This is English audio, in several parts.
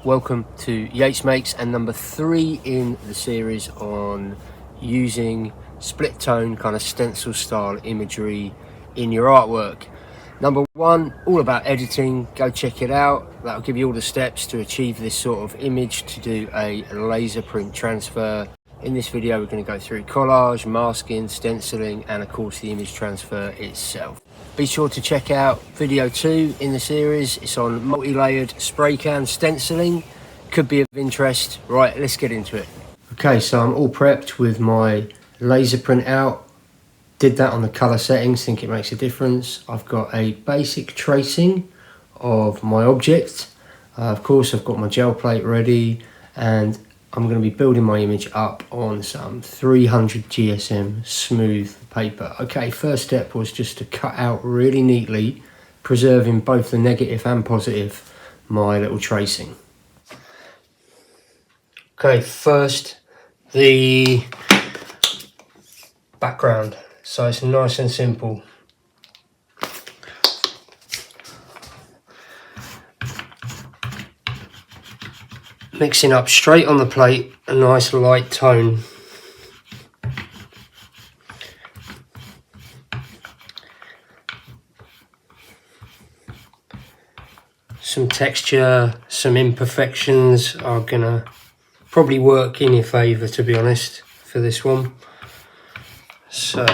welcome to Yates Makes and number 3 in the series on using split tone kind of stencil style imagery in your artwork. Number 1, all about editing. Go check it out. That'll give you all the steps to achieve this sort of image, to do a laser print transfer. In this video we're going to go through collage, masking, stenciling, and of course the image transfer itself. Be sure to check out video 2 in the series. It's on multi-layered spray can stenciling. Could be of interest. Right, let's get into it. Okay, so I'm all prepped with my laser print out. Did that on the color settings, think it makes a difference. I've got a basic tracing of my object. Of course, I've got my gel plate ready, and I'm going to be building my image up on some 300 GSM smooth paper. Okay, first step was just to cut out really neatly, preserving both the negative and positive, my little tracing. Okay, first the background. So it's nice and simple. Mixing up straight on the plate a nice light tone. Some texture, some imperfections are gonna probably work in your favour, to be honest, for this one. So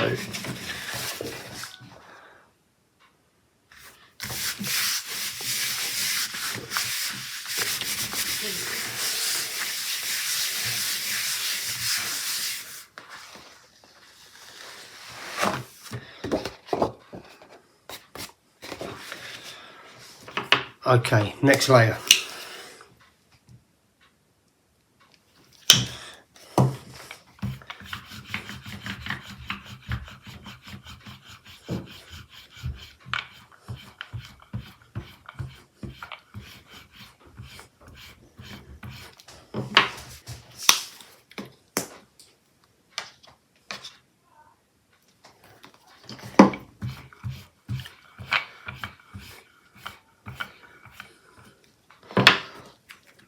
okay, next layer.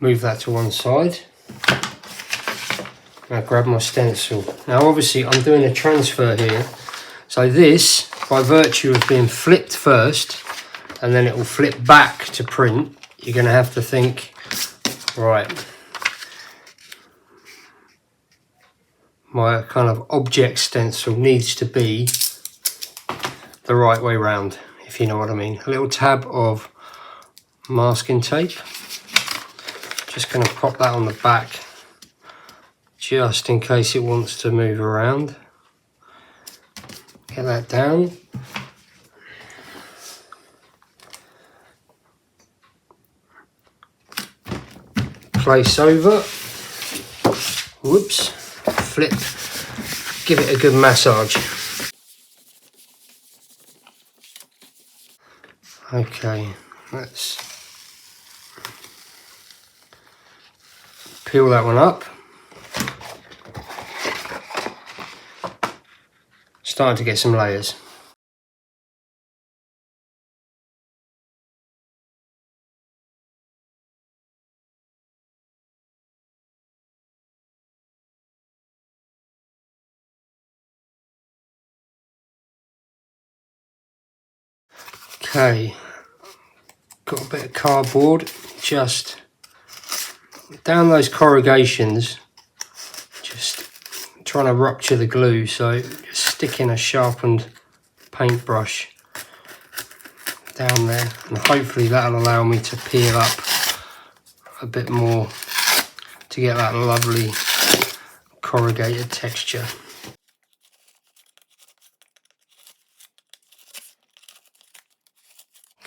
Move that to one side. Now grab my stencil. Now obviously I'm doing a transfer here. So this, by virtue of being flipped first, and then it will flip back to print, you're going to have to think, right, my kind of object stencil needs to be the right way round, if you know what I mean. A little tab of masking tape. Just going to pop that on the back just in case it wants to move around. Get that down. Place over. Whoops. Flip. Give it a good massage. Okay, let's peel that one up. Starting to get some layers. Okay, got a bit of cardboard, just down those corrugations, just trying to rupture the glue, so just sticking a sharpened paintbrush down there, and hopefully that'll allow me to peel up a bit more to get that lovely corrugated texture.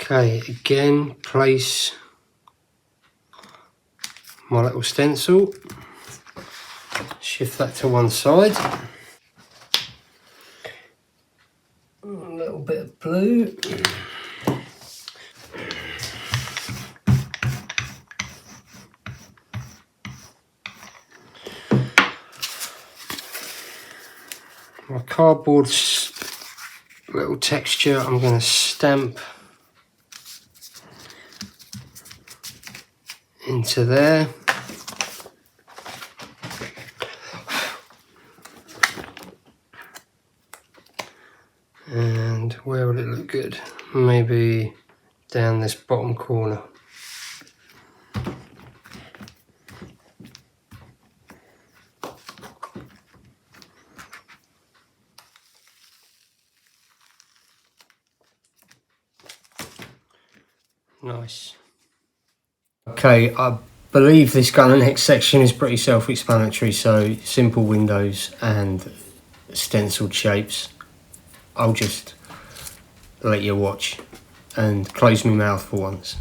Okay, again, place my little stencil, shift that to one side, a little bit of blue, my cardboard little texture I'm going to stamp into there. And where will it look good? Maybe down this bottom corner. Nice. Okay, I believe this gunner neck section is pretty self-explanatory, so simple windows and stenciled shapes. I'll just let you watch and close my mouth for once.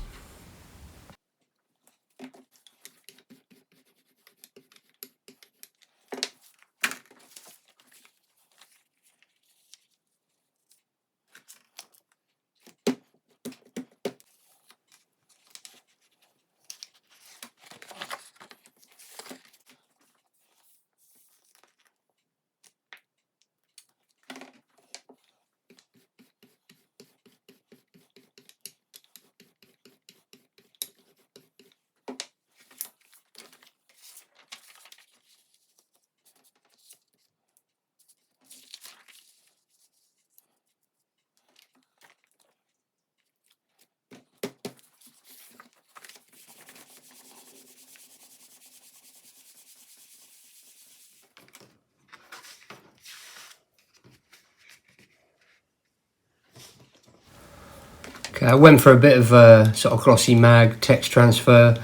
Okay, I went for a bit of a sort of glossy mag text transfer,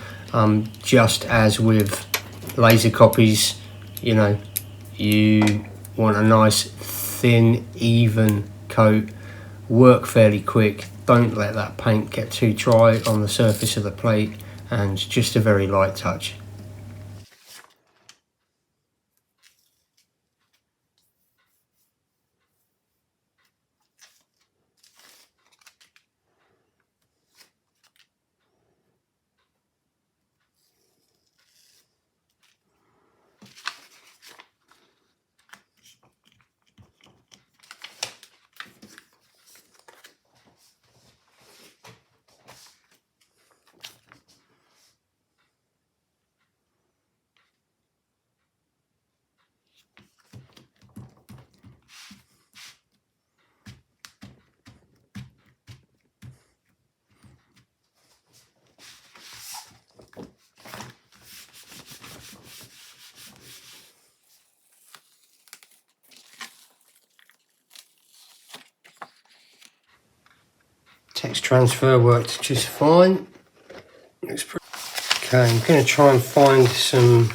just as with laser copies, you know, you want a nice thin, even coat, work fairly quick, don't let that paint get too dry on the surface of the plate, and just a very light touch. Text transfer worked just fine. Looks pretty. Okay, I'm going to try and find some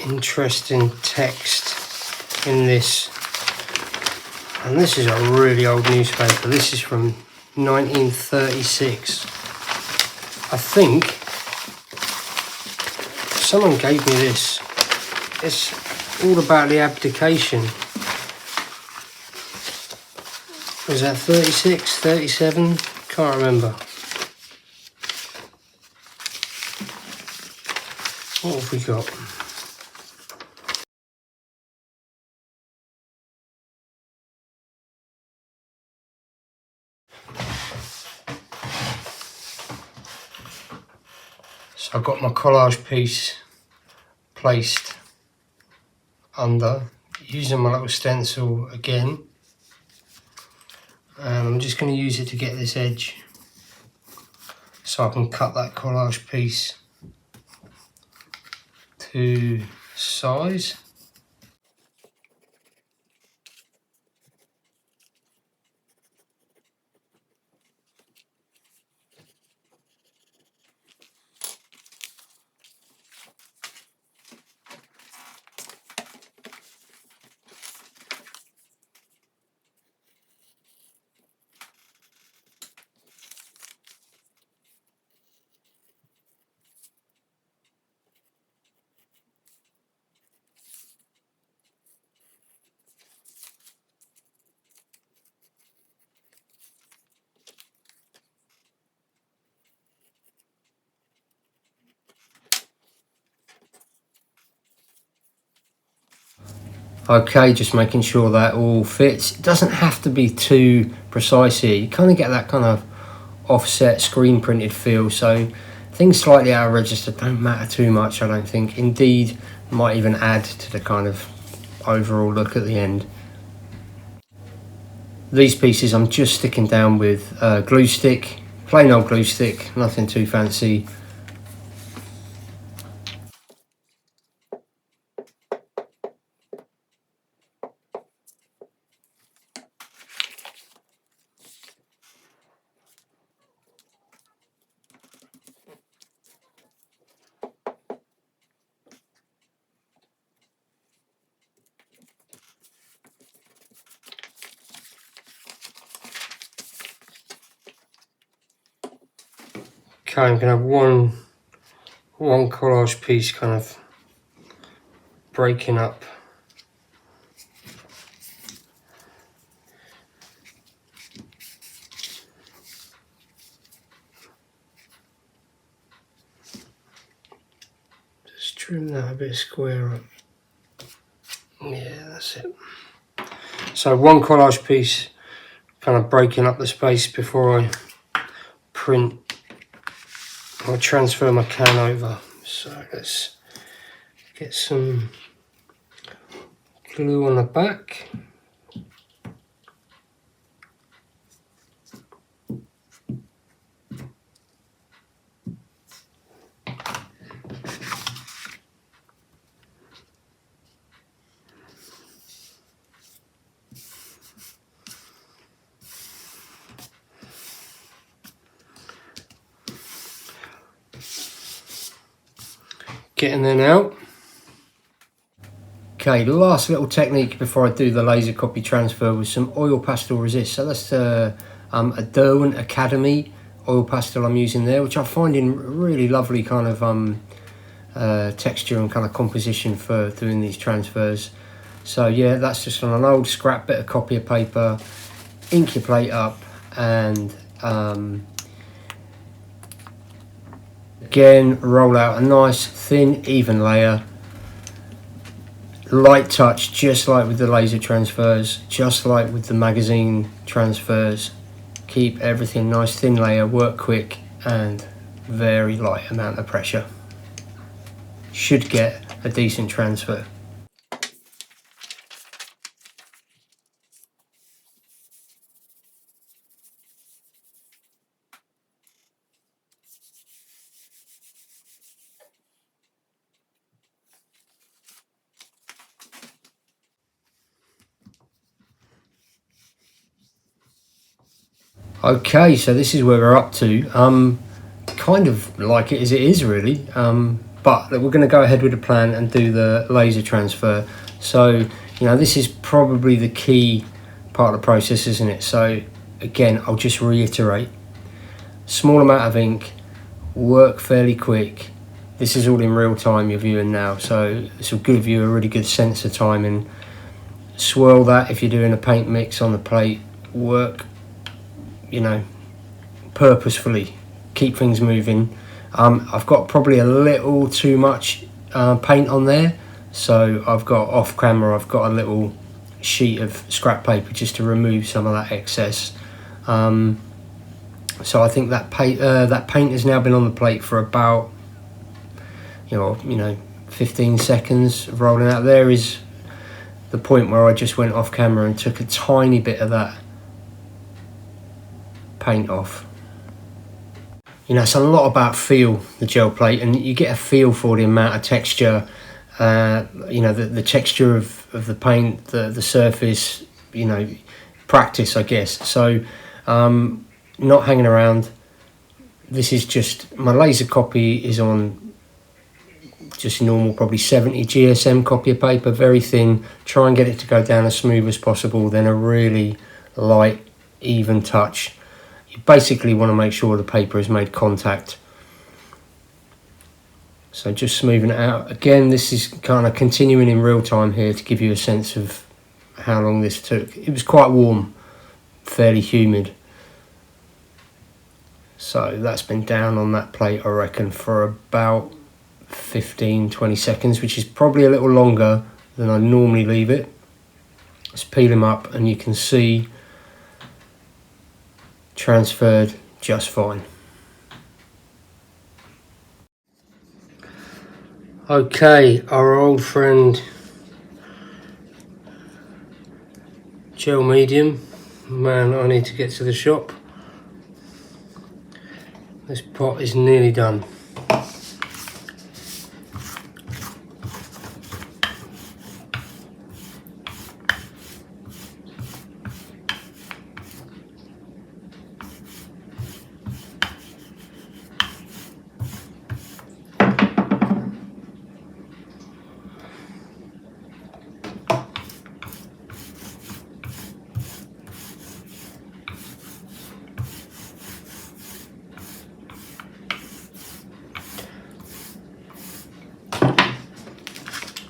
interesting text in this. And this is a really old newspaper. This is from 1936. I think someone gave me this. It's all about the abdication. Was that 36, 37? Can't remember. What have we got? So I've got my collage piece placed under, using my little stencil again. And I'm just going to use it to get this edge so I can cut that collage piece to size. Okay, just making sure that all fits. It doesn't have to be too precise here. You kind of get that kind of offset screen printed feel, so Things slightly out of register don't matter too much, I don't think. Indeed, might even add to the kind of overall look at the end. These pieces I'm just sticking down with glue stick, plain old glue stick, nothing too fancy. Okay, I'm going to have one collage piece kind of breaking up. Just trim that a bit square up. Yeah, that's it. So one collage piece kind of breaking up the space before I print or transfer my can over. So let's get some glue on the back. Getting there now. Okay, the last little technique before I do the laser copy transfer was some oil pastel resist. So that's a Derwent Academy oil pastel I'm using there, which I find in really lovely kind of texture and kind of composition for doing these transfers. So yeah, that's just on an old scrap bit of copier paper. Ink your plate up and again roll out a nice thin even layer. Light touch, just like with the laser transfers, just like with the magazine transfers. Keep everything nice, thin layer, work quick and very light amount of pressure. Should get a decent transfer. Okay, so this is where we're up to. Kind of like it as it is really, but we're going to go ahead with the plan and do the laser transfer. So, you know, this is probably the key part of the process, isn't it? So again, I'll just reiterate, small amount of ink, work fairly quick. This is all in real time you're viewing now, so this will give you a really good sense of timing. Swirl that if you're doing a paint mix on the plate, work, you know, purposefully, keep things moving. I've got probably a little too much paint on there, so I've got off camera, I've got a little sheet of scrap paper just to remove some of that excess. So I think that paint has now been on the plate for about you know 15 seconds of rolling out. There is the point where I just went off camera and took a tiny bit of that paint off. You know, it's a lot about feel, the gel plate, and you get a feel for the amount of texture, you know, the texture of the paint, the surface, you know, practice, I guess. So not hanging around. This is just, my laser copy is on just normal, probably 70 GSM copy of paper, very thin. Try and get it to go down as smooth as possible, then a really light, even touch. You basically want to make sure the paper has made contact. So just smoothing it out. Again, this is kind of continuing in real time here to give you a sense of how long this took. It was quite warm, fairly humid. So that's been down on that plate, I reckon, for about 15-20 seconds, which is probably a little longer than I normally leave it. Let's peel them up and you can see transferred just fine. Okay, our old friend gel medium. Man, I need to get to the shop. This pot is nearly done.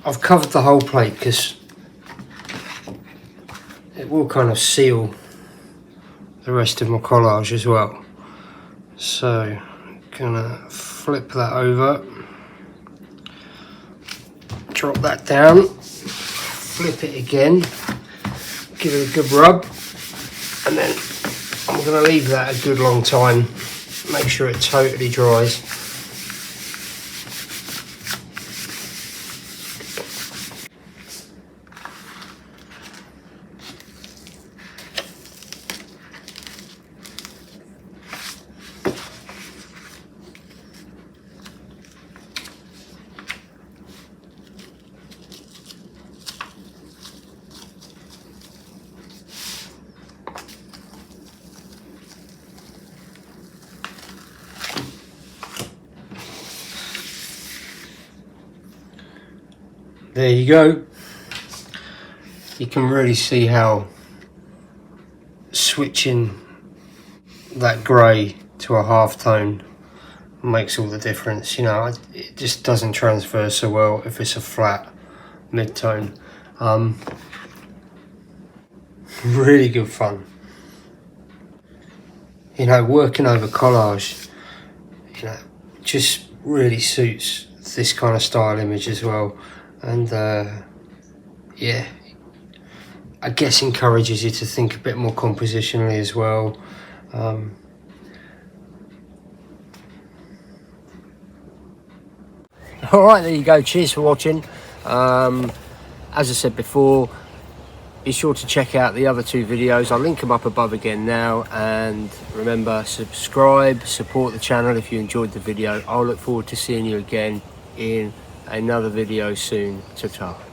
I've covered the whole plate because it will kind of seal the rest of my collage as well. So, gonna flip that over, drop that down, flip it again, give it a good rub, and then I'm gonna leave that a good long time, make sure it totally dries. There you go. You can really see how switching that grey to a half tone makes all the difference. You know, it just doesn't transfer so well if it's a flat mid-tone. Really good fun. You know, working over collage, you know, just really suits this kind of style image as well. And yeah, I guess encourages you to think a bit more compositionally as well. Alright, there you go. Cheers for watching. As I said before, be sure to check out the other two videos. I'll link them up above again now. And remember, subscribe, support the channel if you enjoyed the video. I'll look forward to seeing you again in another video soon. Ta-ta.